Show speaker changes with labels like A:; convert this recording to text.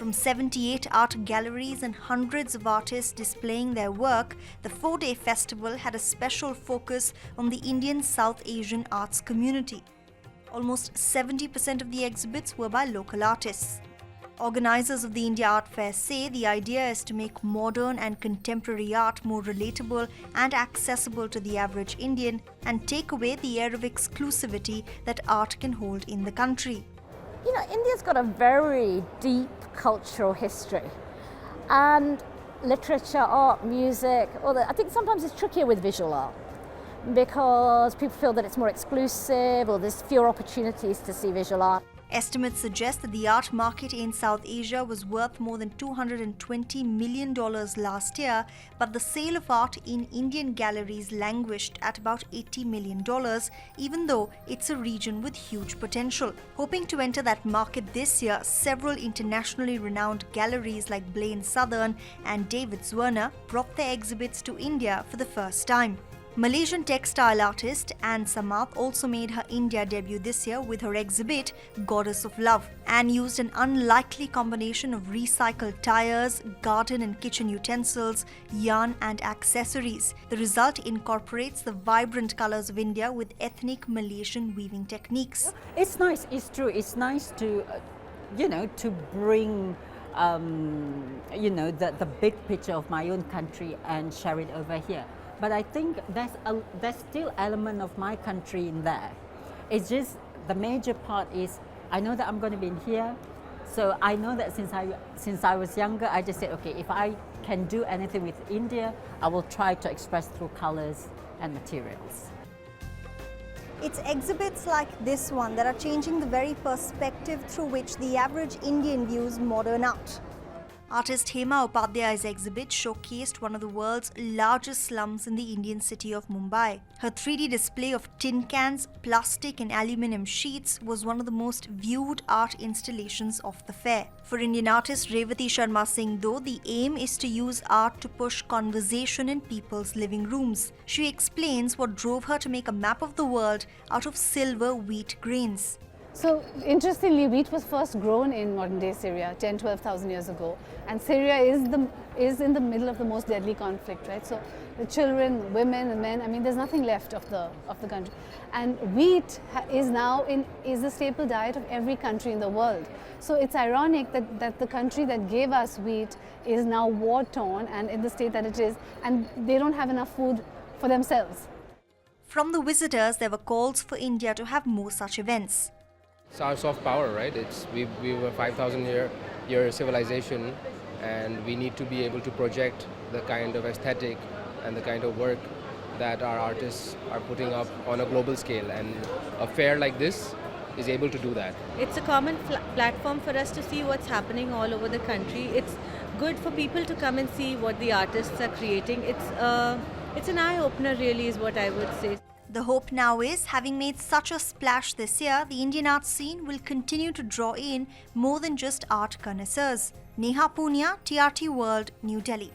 A: From 78 art galleries and hundreds of artists displaying their work, the 4-day festival had a special focus on the Indian South Asian arts community. Almost 70% of the exhibits were by local artists. Organisers of the India Art Fair say the idea is to make modern and contemporary art more relatable and accessible to the average Indian and take away the air of exclusivity that art can hold in the country.
B: You know, India's got a very deep cultural history, and literature, art, music, I think sometimes it's trickier with visual art because people feel that it's more exclusive or there's fewer opportunities to see visual art.
A: Estimates suggest that the art market in South Asia was worth more than $220 million last year, but the sale of art in Indian galleries languished at about $80 million, even though it's a region with huge potential. Hoping to enter that market this year, several internationally renowned galleries like Blaine Southern and David Zwirner brought their exhibits to India for the first time. Malaysian textile artist Anne Samath also made her India debut this year with her exhibit Goddess of Love. Anne used an unlikely combination of recycled tires, garden and kitchen utensils, yarn and accessories. The result incorporates the vibrant colors of India with ethnic Malaysian weaving techniques.
B: It's nice, it's true, it's nice to, to bring the big picture of my own country and share it over here. But I think there's still element of my country in there. It's just the major part is I know that I'm going to be in here, so I know that since I was younger, I just said, okay, if I can do anything with India, I will try to express through colors and materials.
A: It's exhibits like this one that are changing the very perspective through which the average Indian views modern art. Artist Hema Upadhyay's exhibit showcased one of the world's largest slums in the Indian city of Mumbai. Her 3D display of tin cans, plastic and aluminium sheets was one of the most viewed art installations of the fair. For Indian artist Revati Sharma Singh, though, the aim is to use art to push conversation in people's living rooms. She explains what drove her to make a map of the world out of silver wheat grains.
C: So interestingly, wheat was first grown in modern-day Syria 10,000–12,000 years ago, and Syria is in the middle of the most deadly conflict, right? So the children, women, and men. I mean, there's nothing left of the country, and wheat is the staple diet of every country in the world. So it's ironic that the country that gave us wheat is now war-torn and in the state that it is, and they don't have enough food for themselves.
A: From the visitors, there were calls for India to have more such events.
D: It's our soft power, right? We were 5,000-year civilization, and we need to be able to project the kind of aesthetic and the kind of work that our artists are putting up on a global scale, and a fair like this is able to do that.
E: It's a common platform for us to see what's happening all over the country. It's good for people to come and see what the artists are creating. It's an eye-opener, really, is what I would say.
A: The hope now is, having made such a splash this year, the Indian art scene will continue to draw in more than just art connoisseurs. Neha Poonia, TRT World, New Delhi.